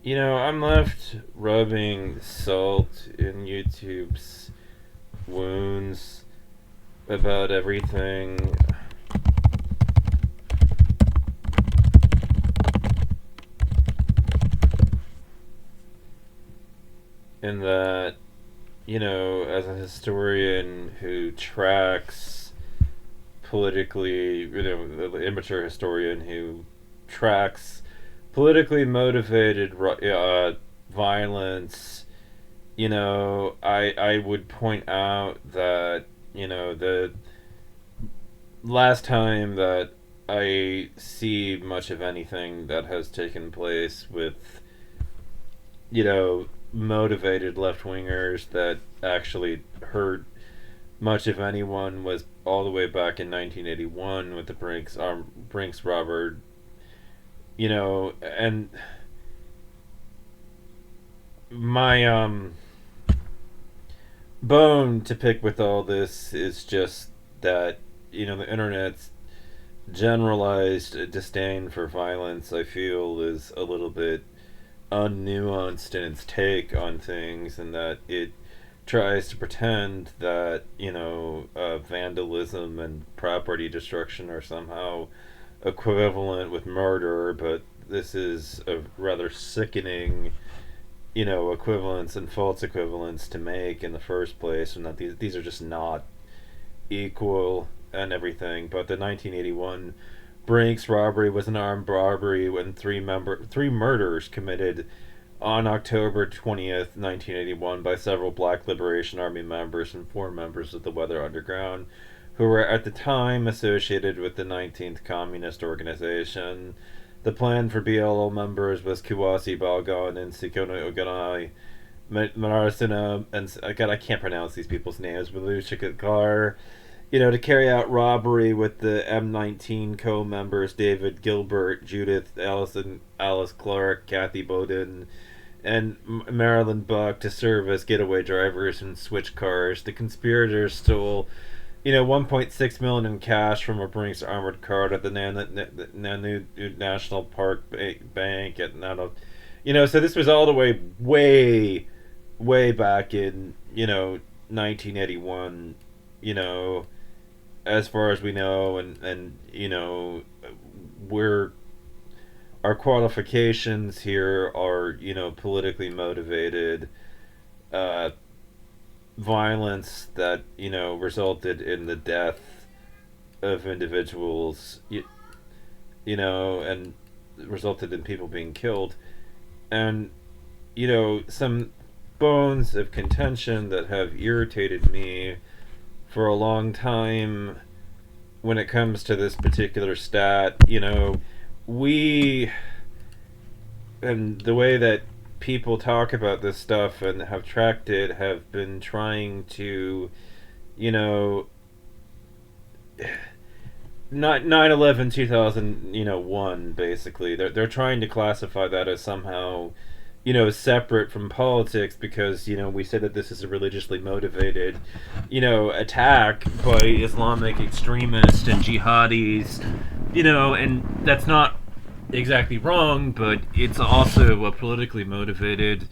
I'm left rubbing salt in YouTube's wounds about everything. In that, as a historian who tracks politically, the immature historian who tracks politically motivated violence, I would point out that the last time that I see much of anything that has taken place with motivated left wingers that actually hurt much of anyone was all the way back in 1981 with the Brinks Robert, and my bone to pick with all this is just that the internet's generalized disdain for violence, I feel, is a little bit unnuanced in its take on things, and that it tries to pretend that vandalism and property destruction are somehow equivalent with murder, but this is a rather sickening equivalence and false equivalence to make in the first place, and that these are just not equal and everything. But the 1981 Brinks robbery was an armed robbery when three murders committed on October 20th, 1981, by several Black Liberation Army members and four members of the Weather Underground, who were at the time associated with the 19th Communist Organization. The plan for BLO members was Kuwasi Balgon and Sikono Oganai, Manarasina, and again, I can't pronounce these people's names, Baluchikar, to carry out robbery with the M19 co-members David Gilbert, Judith Allison, Alice Clark, Kathy Bowden, and Marilyn Buck to serve as getaway drivers and switch cars. The conspirators stole 1.6 million in cash from a Brinks armored car at the Nanu National Park Bank at Nano. So this was all the way back in 1981. As far as we know, and we're our qualifications here are politically motivated uh, violence that resulted in the death of individuals, and resulted in people being killed, and some bones of contention that have irritated me for a long time when it comes to this particular stat. We and the way that people talk about this stuff and have tracked it have been trying to, you know, not 9/11 2001 basically. They're trying to classify that as somehow separate from politics because we said that this is a religiously motivated attack by Islamic extremists and jihadis, and that's not exactly wrong, but it's also a politically motivated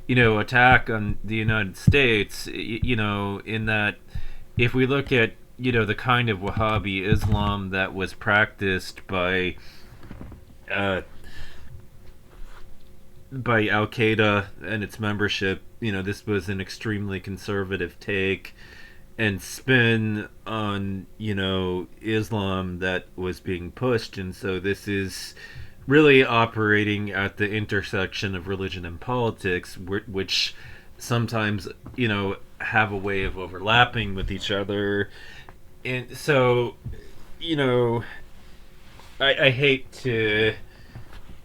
attack on the United States, in that if we look at the kind of Wahhabi Islam that was practiced uh, by Al Qaeda and its membership, this was an extremely conservative take and spin on Islam that was being pushed, and so this is really operating at the intersection of religion and politics, which sometimes have a way of overlapping with each other, and so you know I hate to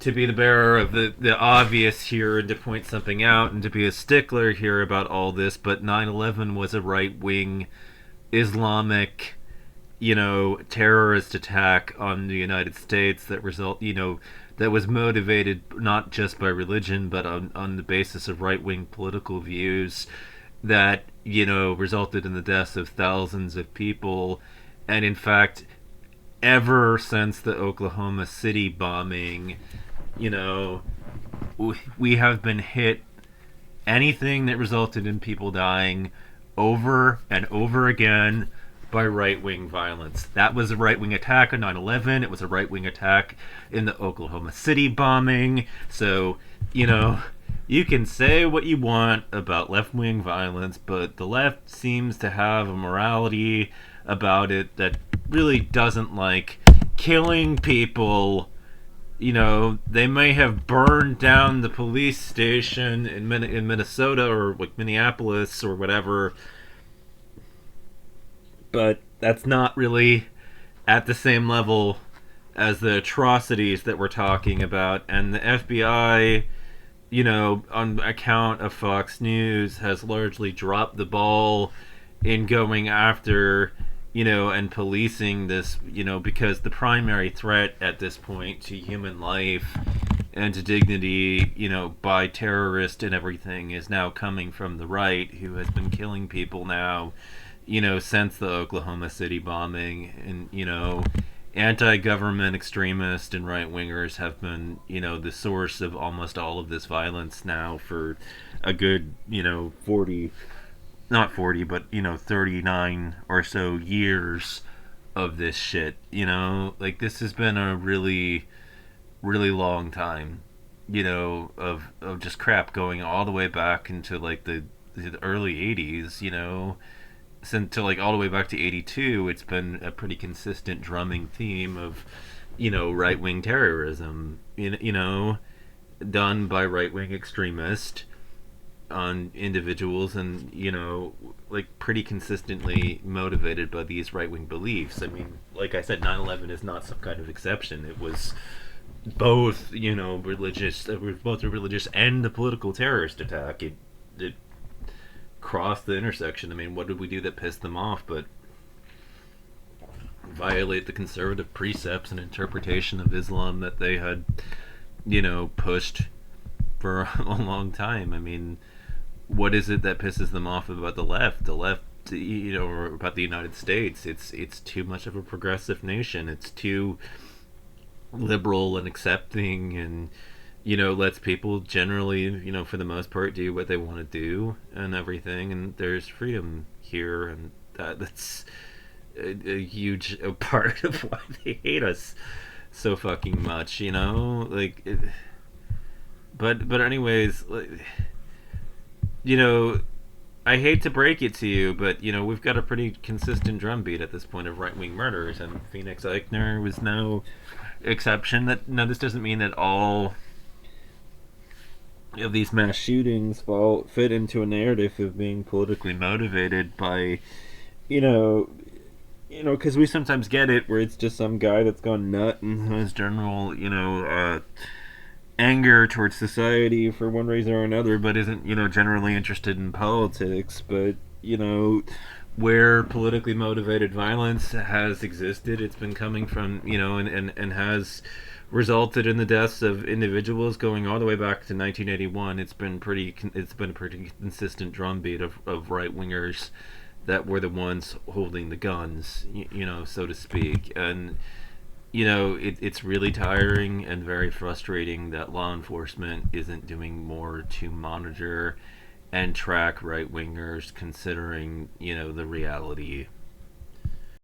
be the bearer of the obvious here and to point something out and to be a stickler here about all this, but 9/11 was a right wing Islamic, terrorist attack on the United States that was motivated not just by religion but on the basis of right wing political views that resulted in the deaths of thousands of people, and in fact, ever since the Oklahoma City bombing, you know we have been hit, anything that resulted in people dying over and over again by right wing violence. That was a right wing attack on 9/11. It was a right wing attack in the Oklahoma City bombing. So, you know, you can say what you want about left wing violence, but the left seems to have a morality about it that really doesn't like killing people. You know, they may have burned down the police station in Minnesota or like Minneapolis or whatever, but that's not really at the same level as the atrocities that we're talking about. And the FBI, you know, on account of Fox News, has largely dropped the ball in going after, you know, and policing this, you know, because the primary threat at this point to human life and to dignity, you know, by terrorists and everything is now coming from the right, who has been killing people now, you know, since the Oklahoma City bombing. And, you know, anti-government extremists and right-wingers have been, you know, the source of almost all of this violence now for a good, you know, 40, not 40, but, you know, 39 or so years of this shit. You know, like, this has been a really, really long time, you know, of just crap going all the way back into, like, the early 80s, you know, since to like all the way back to 82. It's been a pretty consistent drumming theme of, you know, right-wing terrorism, you know, done by right-wing extremists on individuals, and, you know, like pretty consistently motivated by these right-wing beliefs. I mean, like I said, 9/11 is not some kind of exception. It was both, you know, religious, it was both a religious and a political terrorist attack. It crossed the intersection. I mean, what did we do that pissed them off but violate the conservative precepts and interpretation of Islam that they had, you know, pushed for a long time? I mean, what is it that pisses them off about the left? The left, you know, or about the United States? It's too much of a progressive nation. It's too liberal and accepting, and, you know, lets people generally, you know, for the most part, do what they want to do and everything. And there's freedom here, and that's a huge part of why they hate us so fucking much, you know. Like, but anyways, like, you know, I hate to break it to you, but, you know, we've got a pretty consistent drumbeat at this point of right-wing murders, and Phoenix Eichner was no exception. That, now, this doesn't mean that all of these mass shootings fit into a narrative of being politically motivated by, you know, because we sometimes get it where it's just some guy that's gone nut and has general, you know, anger towards society for one reason or another, but isn't, you know, generally interested in politics. But, you know, where politically motivated violence has existed, it's been coming from, you know, and has resulted in the deaths of individuals going all the way back to 1981. It's been a pretty consistent drumbeat of right wingers that were the ones holding the guns, you know, so to speak. And, you know, it's really tiring and very frustrating that law enforcement isn't doing more to monitor and track right wingers, considering, you know, the reality